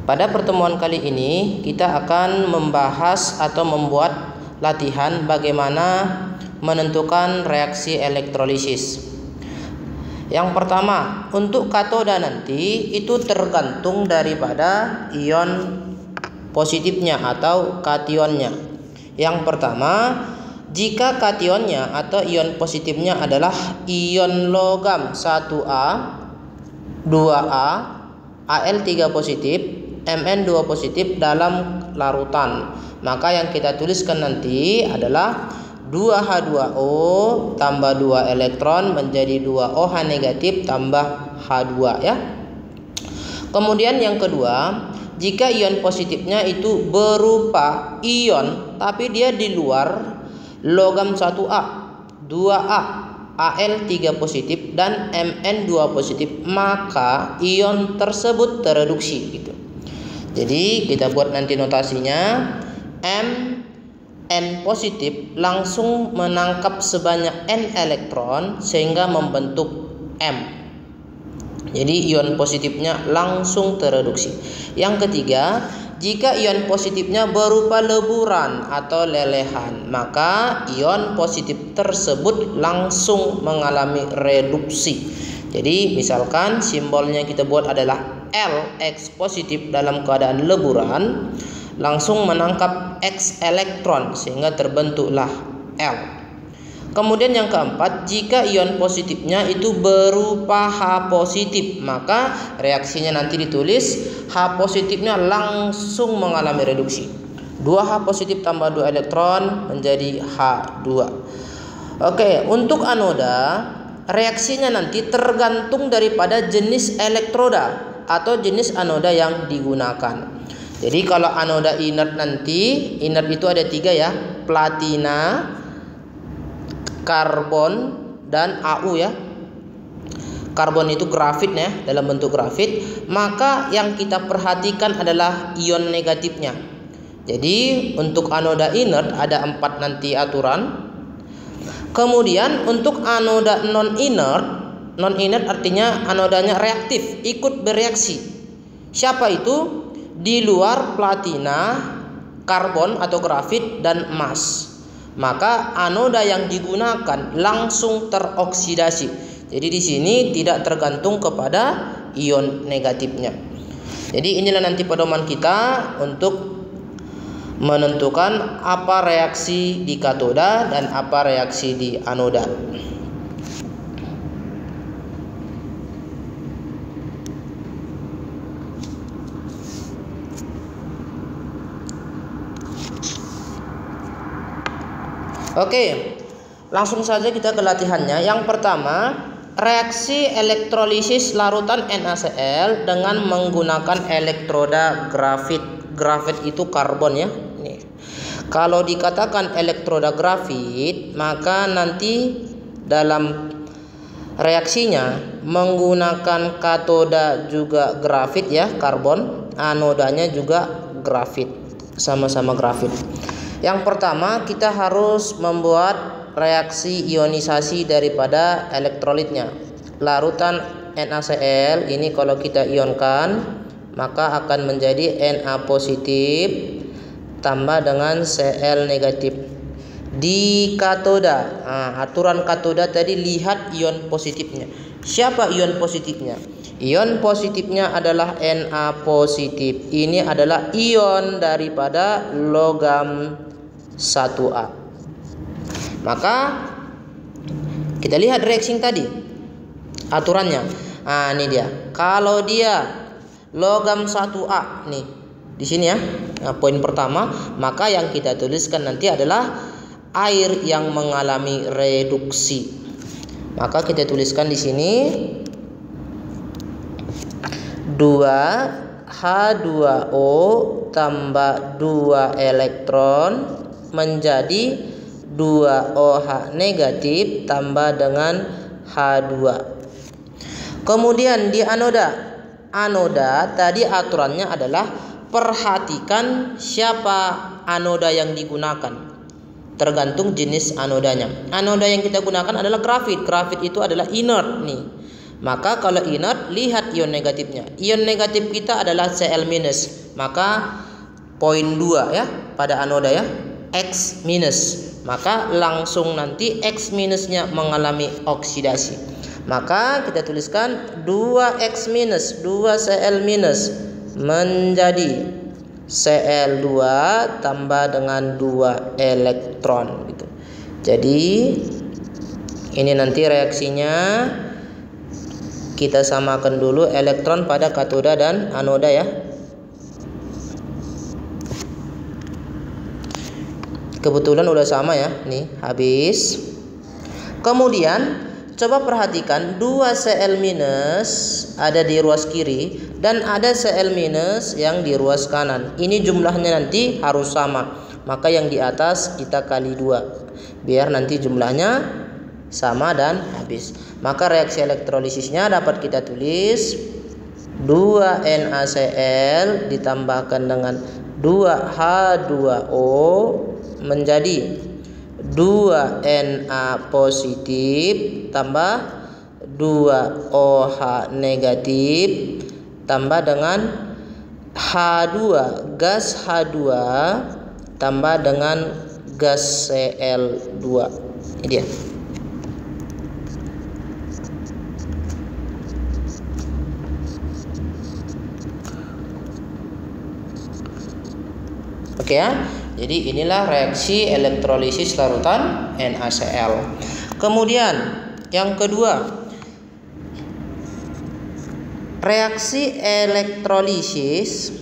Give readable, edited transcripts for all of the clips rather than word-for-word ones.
Pada pertemuan kali ini kita akan membahas atau membuat latihan bagaimana menentukan reaksi elektrolisis. Yang pertama, untuk katoda nanti itu tergantung daripada ion positifnya atau kationnya. Yang pertama, jika kationnya atau ion positifnya adalah ion logam 1A, 2A, Al3 positif, Mn2 positif dalam larutan, maka yang kita tuliskan nanti adalah 2H2O tambah 2 elektron menjadi 2OH negatif tambah H2 ya. Kemudian yang kedua, jika ion positifnya itu berupa ion tapi dia di luar logam 1A, 2A, Al3 positif dan Mn2 positif, maka ion tersebut tereduksi gitu. Jadi kita buat nanti notasinya, Mn positif langsung menangkap sebanyak N elektron sehingga membentuk M. Jadi ion positifnya langsung tereduksi. Yang ketiga, jika ion positifnya berupa leburan atau lelehan, maka ion positif tersebut langsung mengalami reduksi. Jadi misalkan simbolnya kita buat adalah Lx positif dalam keadaan leburan, langsung menangkap X elektron sehingga terbentuklah L. Kemudian yang keempat, jika ion positifnya itu berupa H positif, maka reaksinya nanti ditulis H positifnya langsung mengalami reduksi. 2H positif tambah 2 elektron menjadi H2. Oke, untuk anoda reaksinya nanti tergantung daripada jenis elektroda atau jenis anoda yang digunakan. Jadi kalau anoda inert nanti, inert itu ada 3 ya, platina, karbon, dan Au ya. Karbon itu grafit ya, dalam bentuk grafit, maka yang kita perhatikan adalah ion negatifnya. Jadi untuk anoda inert ada 4 nanti aturan. Kemudian untuk anoda non-inert artinya anodanya reaktif, ikut bereaksi. Siapa itu? Di luar platina, karbon atau grafit, dan emas. Maka anoda yang digunakan langsung teroksidasi. Jadi di sini tidak tergantung kepada ion negatifnya. Jadi inilah nanti pedoman kita untuk menentukan apa reaksi di katoda dan apa reaksi di anoda. Oke, langsung saja kita ke latihannya. Yang pertama, reaksi elektrolisis larutan NaCl dengan menggunakan elektroda grafit. Grafit itu karbon ya. Nih. Kalau dikatakan elektroda grafit, maka nanti dalam reaksinya menggunakan katoda juga grafit ya, karbon, anodanya juga grafit, sama-sama grafit. Yang pertama, kita harus membuat reaksi ionisasi daripada elektrolitnya. Larutan NaCl ini kalau kita ionkan, maka akan menjadi Na positif tambah dengan Cl negatif. Di katoda, aturan katoda tadi lihat ion positifnya. Siapa ion positifnya? Ion positifnya adalah Na positif. Ini adalah ion daripada logam 1A. Maka kita lihat reaksi tadi, aturannya. Ini dia. Kalau dia logam 1A nih, di sini ya. Poin pertama, maka yang kita tuliskan nanti adalah air yang mengalami reduksi. Maka kita tuliskan di sini 2H2O tambah 2 elektron menjadi 2OH negatif tambah dengan H2. Kemudian di anoda tadi aturannya adalah perhatikan siapa anoda yang digunakan, tergantung jenis anodanya. Anoda yang kita gunakan adalah grafit. Grafit itu adalah inert nih. Maka kalau inert, lihat ion negatifnya. Ion negatif kita adalah Cl-, maka poin 2 ya pada anoda ya, X-. Maka langsung nanti X- mengalami oksidasi. Maka kita tuliskan 2X-, 2 Cl- menjadi Cl2 tambah dengan 2 elektron gitu. Jadi ini nanti reaksinya kita samakan dulu elektron pada katoda dan anoda ya. Kebetulan udah sama ya, nih habis. Kemudian coba perhatikan 2 Cl- ada di ruas kiri dan ada Cl- yang di ruas kanan. Ini jumlahnya nanti harus sama. Maka yang di atas kita kali 2 biar nanti jumlahnya sama dan habis. Maka reaksi elektrolisisnya dapat kita tulis 2 NaCl ditambahkan dengan 2 H2O menjadi 2 Na positif tambah 2 OH negatif tambah dengan H2 gas H2 tambah dengan gas Cl2. Ini dia. Oke ya. Jadi inilah reaksi elektrolisis larutan NaCl. Kemudian yang kedua, reaksi elektrolisis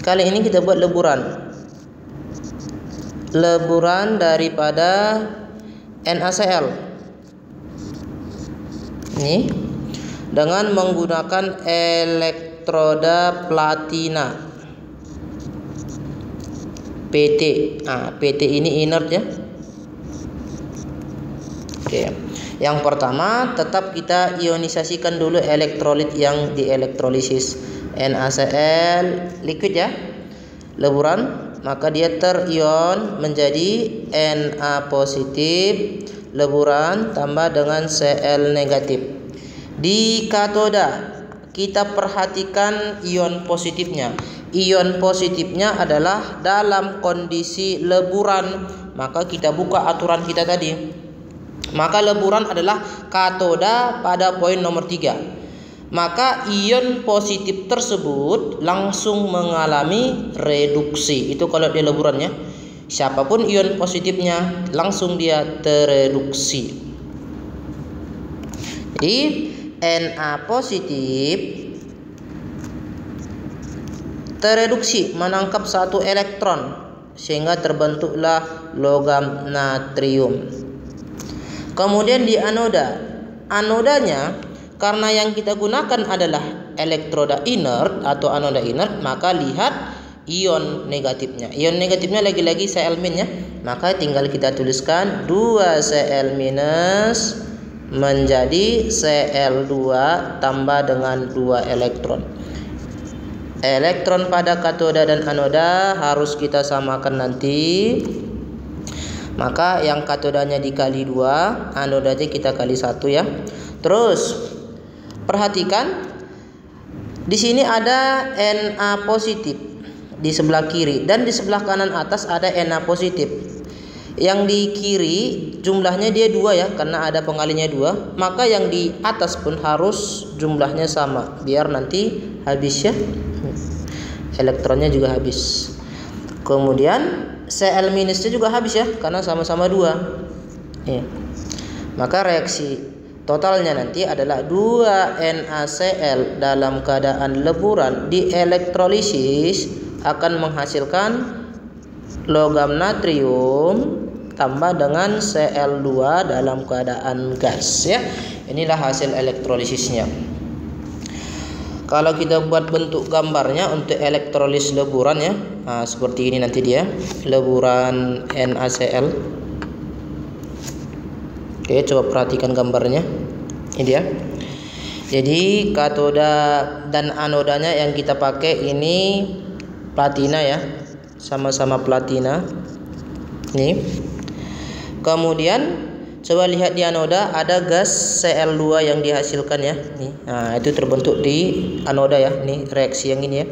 kali ini kita buat leburan daripada NaCl ini dengan menggunakan elektroda platina PT. PT ini inert ya. Oke. Yang pertama tetap kita ionisasikan dulu elektrolit yang dielektrolisis. NaCl liquid ya, leburan, maka dia terion menjadi Na positif leburan tambah dengan Cl negatif. Di katoda kita perhatikan ion positifnya. Ion positifnya adalah dalam kondisi leburan. Maka kita buka aturan kita tadi. Maka leburan adalah katoda pada poin nomor 3. Maka ion positif tersebut langsung mengalami reduksi. Itu kalau dia leburannya. Siapapun ion positifnya langsung dia tereduksi. Jadi Na positif tereduksi menangkap 1 elektron sehingga terbentuklah logam natrium. Kemudian di anodanya karena yang kita gunakan adalah elektroda inert atau anoda inert, maka lihat ion negatifnya. Ion negatifnya lagi-lagi Cl- ya. Maka tinggal kita tuliskan 2 Cl- menjadi Cl2 tambah dengan 2 elektron. Elektron pada katoda dan anoda harus kita samakan nanti. Maka yang katodanya dikali 2, anodanya kita kali 1 ya. Terus perhatikan di sini ada Na positif di sebelah kiri dan di sebelah kanan atas ada Na positif. Yang di kiri jumlahnya dia 2 ya, karena ada pengalinya 2. Maka yang di atas pun harus jumlahnya sama biar nanti habis ya. Elektronnya juga habis. Kemudian Cl- juga habis ya, karena sama-sama 2 ya. Maka reaksi totalnya nanti adalah 2 NaCl dalam keadaan leburan dielektrolisis akan menghasilkan logam natrium tambah dengan Cl2 dalam keadaan gas ya. Inilah hasil elektrolisisnya. Kalau kita buat bentuk gambarnya untuk elektrolis leburan ya, seperti ini nanti dia leburan NaCl. Oke, coba perhatikan gambarnya. Ini dia. Jadi katoda dan anodanya yang kita pakai ini platina ya, sama-sama platina. Nih. Kemudian Coba lihat di anoda ada gas Cl2 yang dihasilkan ya. Nih. Nah, itu terbentuk di anoda ya. Ini reaksi yang ini ya.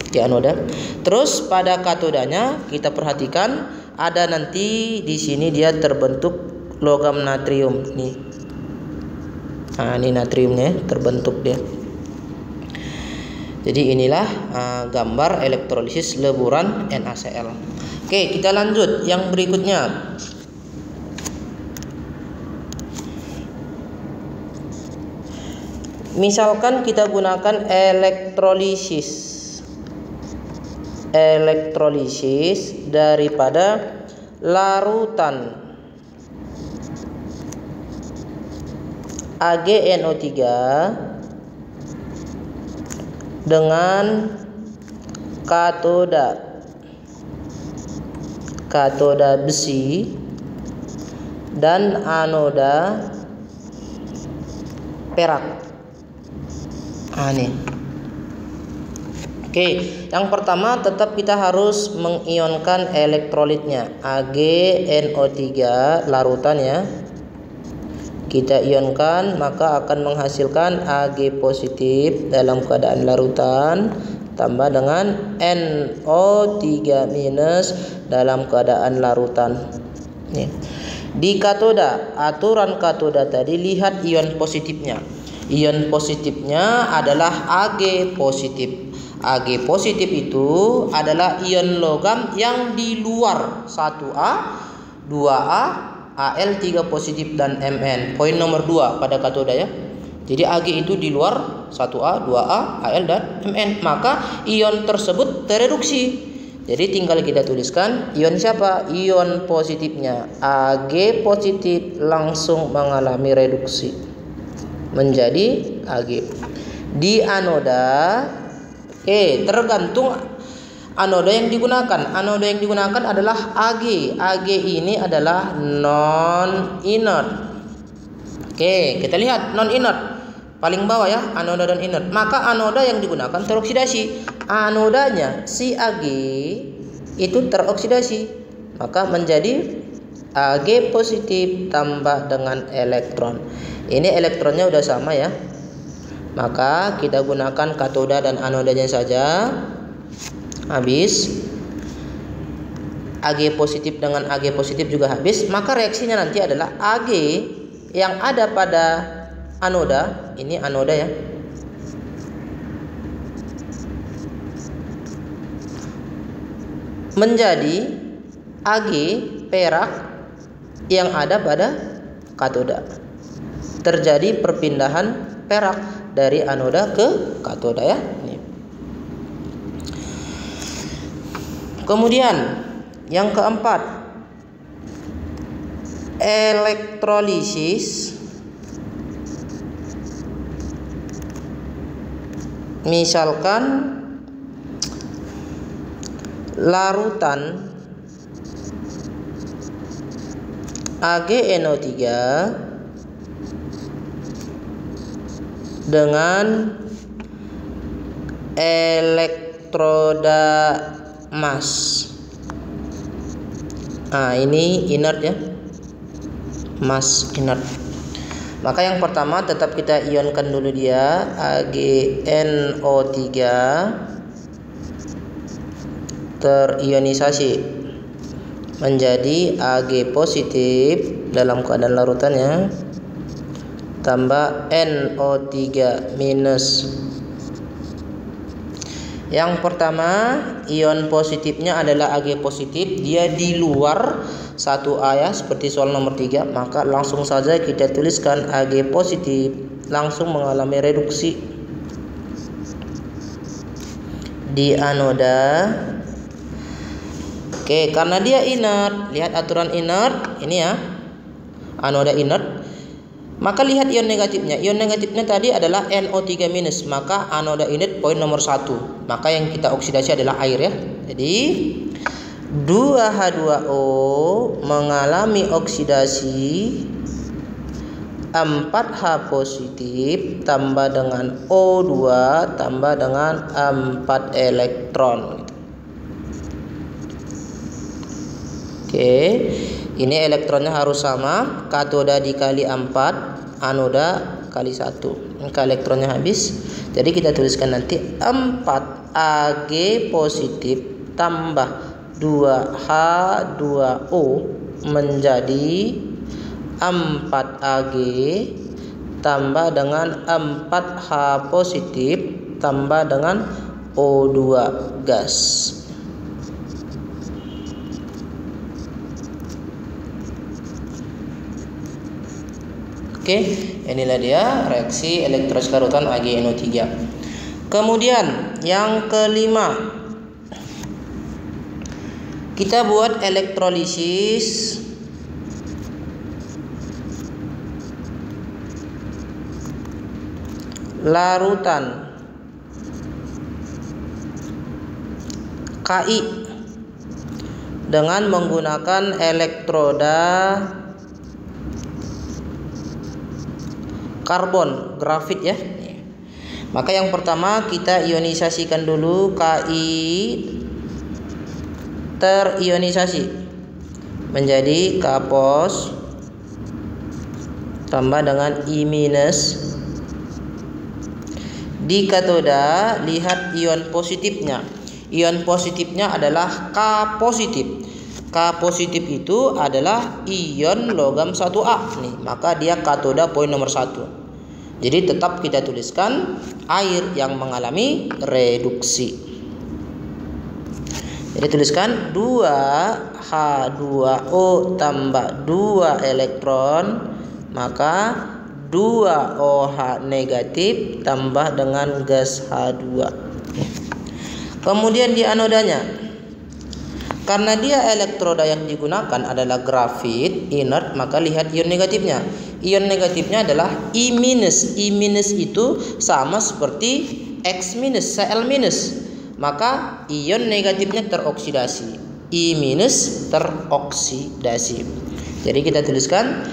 Di anoda. Terus pada katodanya kita perhatikan ada nanti di sini dia terbentuk logam natrium nih. Nah, ini natriumnya terbentuk dia. Jadi inilah gambar elektrolisis leburan NaCl. Oke, kita lanjut yang berikutnya. Misalkan kita gunakan elektrolisis daripada larutan AgNO3 dengan katoda besi dan anoda perak. Nih. Oke, yang pertama tetap kita harus mengionkan elektrolitnya. AgNO3 larutan ya. Kita ionkan maka akan menghasilkan Ag positif dalam keadaan larutan tambah dengan NO3 minus dalam keadaan larutan. Nih. Di katoda, aturan katoda tadi lihat ion positifnya. Ion positifnya adalah Ag positif. Ag positif itu adalah ion logam yang di luar 1A, 2A, Al3 positif dan Mn. Poin nomor 2 pada katoda ya. Jadi Ag itu di luar 1A, 2A, Al dan Mn. Maka ion tersebut tereduksi. Jadi tinggal kita tuliskan ion siapa? Ion positifnya. Ag positif langsung mengalami reduksi menjadi Ag. Di anoda, tergantung anoda yang digunakan. Anoda yang digunakan adalah Ag. Ag ini adalah non inert. Kita lihat non inert. Paling bawah ya, anoda dan inert. Maka anoda yang digunakan teroksidasi. Anodanya si Ag itu teroksidasi. Maka menjadi Ag positif tambah dengan elektron. Ini elektronnya udah sama ya. Maka kita gunakan katoda dan anodanya saja. Habis. Ag positif dengan Ag positif juga habis. Maka reaksinya nanti adalah Ag yang ada pada anoda. Ini anoda ya. Menjadi Ag perak yang ada pada katoda. Terjadi perpindahan perak dari anoda ke katoda ya. Kemudian yang keempat, elektrolisis. Misalkan larutan AgNO3 dengan elektroda emas. Nah, ini inert ya. Emas inert. Maka yang pertama tetap kita ionkan dulu dia AgNO3 terionisasi menjadi Ag positif dalam keadaan larutannya tambah NO3 minus. Yang pertama ion positifnya adalah Ag positif, dia di luar 1A ya, seperti soal nomor 3. Maka langsung saja kita tuliskan Ag positif langsung mengalami reduksi di anoda. Karena dia inert, lihat aturan inert ini ya, anoda inert. Maka lihat ion negatifnya. Ion negatifnya tadi adalah NO3 minus. Maka anoda inert poin nomor 1. Maka yang kita oksidasi adalah air ya. Jadi 2H2O mengalami oksidasi 4H positif tambah dengan O2 tambah dengan 4 elektron. Oke, ini elektronnya harus sama, katoda dikali 4, anoda kali 1. Maka elektronnya habis. Jadi kita tuliskan nanti 4 Ag positif tambah 2H2O menjadi 4 Ag tambah dengan 4H positif tambah dengan O2 gas. Oke, inilah dia reaksi elektrolis larutan AgNO3. Kemudian yang kelima, kita buat elektrolisis larutan Ki dengan menggunakan elektroda karbon grafit ya. Maka yang pertama kita ionisasikan dulu, Ki terionisasi menjadi K pos tambah dengan I minus. Di katoda lihat ion positifnya. Ion positifnya adalah K positif. K positif itu adalah ion logam 1A nih, maka dia katoda poin nomor 1. Jadi tetap kita tuliskan air yang mengalami reduksi. Jadi tuliskan 2H2O tambah 2 elektron, maka 2OH negatif tambah dengan gas H2. Kemudian di anodanya, karena dia elektroda yang digunakan adalah grafit inert, maka lihat ion negatifnya. Ion negatifnya adalah I minus. I minus itu sama seperti X minus, Cl minus. Maka ion negatifnya teroksidasi. I minus teroksidasi. Jadi kita tuliskan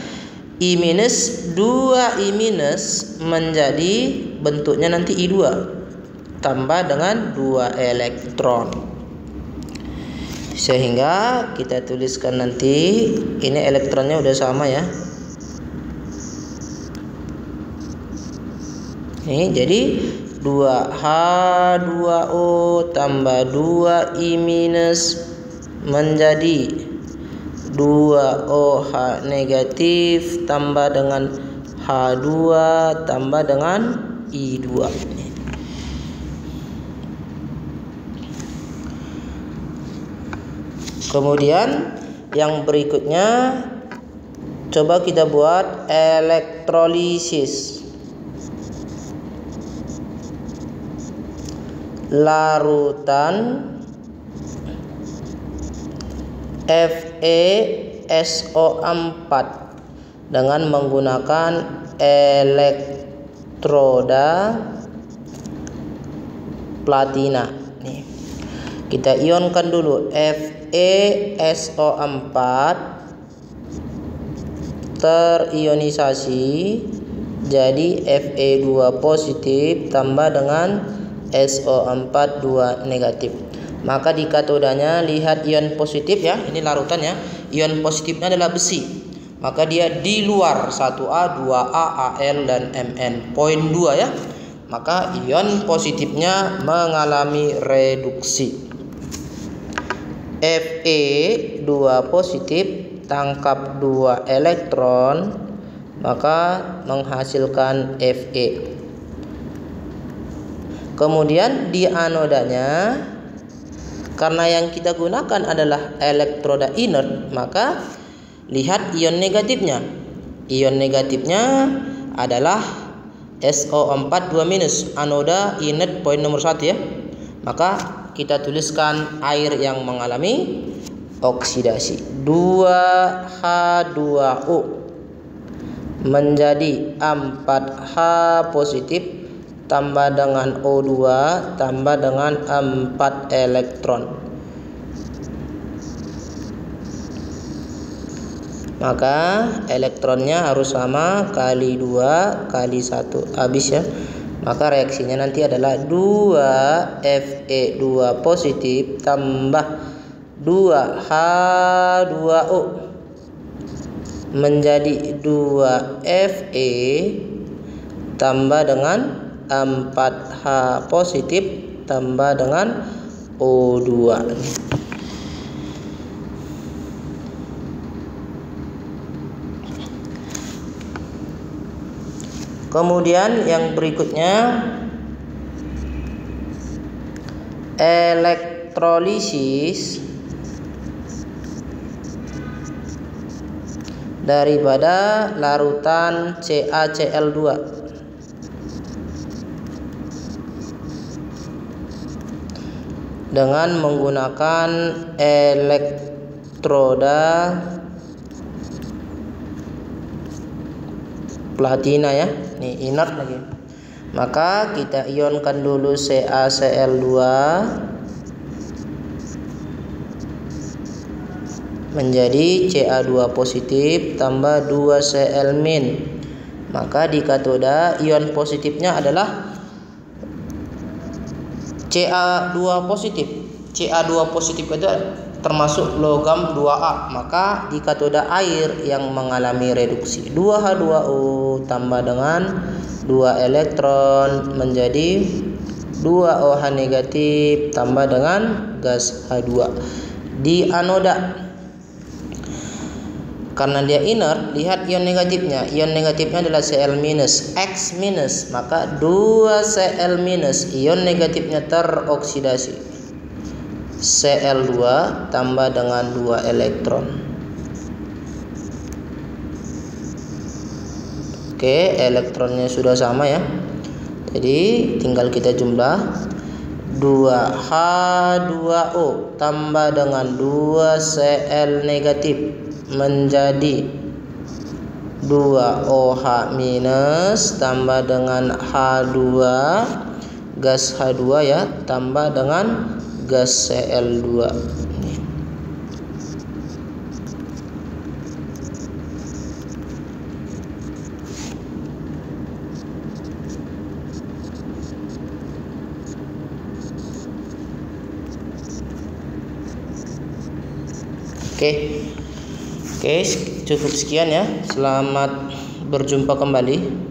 I minus, 2 I minus menjadi bentuknya nanti I2 tambah dengan 2 elektron. Sehingga kita tuliskan nanti ini elektronnya udah sama ya. Ini jadi 2H2O tambah 2 I minus menjadi 2OH negatif tambah dengan H2 tambah dengan I2. Kemudian yang berikutnya coba kita buat elektrolisis larutan FeSO4 dengan menggunakan elektroda platina. Nih, kita ionkan dulu FeSO4 terionisasi jadi Fe2 positif tambah dengan SO4 2 negatif. Maka di katodanya lihat ion positif ya, ini larutannya. Ion positifnya adalah besi. Maka dia di luar 1A, 2A, Al dan Mn. Poin 2 ya. Maka ion positifnya mengalami reduksi. Fe2 positif tangkap 2 elektron, maka menghasilkan Fe. Kemudian di anodanya, karena yang kita gunakan adalah elektroda inert, maka lihat ion negatifnya. Ion negatifnya adalah SO4 2-, anoda inert poin nomor 1 ya. Maka kita tuliskan air yang mengalami oksidasi. 2H2O menjadi 4H positif tambah dengan O2 tambah dengan 4 elektron. Maka elektronnya harus sama, kali 2 kali 1 habis ya. Maka reaksinya nanti adalah 2 Fe2 positif tambah 2H2O menjadi 2Fe tambah dengan 4H positif tambah dengan O2. Kemudian yang berikutnya elektrolisis daripada larutan CaCl2 dengan menggunakan elektroda platina ya. Ini inert lagi. Maka kita ionkan dulu CaCl2 menjadi Ca2 positif tambah 2Cl min. Maka di katoda ion positifnya adalah Ca2 positif. Ca2 positif itu termasuk logam 2A. Maka di katoda air yang mengalami reduksi 2H2O tambah dengan 2 elektron menjadi 2OH negatif tambah dengan gas H2. Di anoda, karena dia inert, lihat ion negatifnya. Ion negatifnya adalah Cl minus, X minus, maka 2Cl minus, ion negatifnya teroksidasi. Cl2 tambah dengan 2 elektron. Oke, elektronnya sudah sama ya. Jadi tinggal kita jumlah 2H2O tambah dengan 2Cl negatif menjadi 2OH minus tambah dengan H2 gas H2 ya, tambah dengan gas Cl2. Oke, cukup sekian ya. Selamat berjumpa kembali.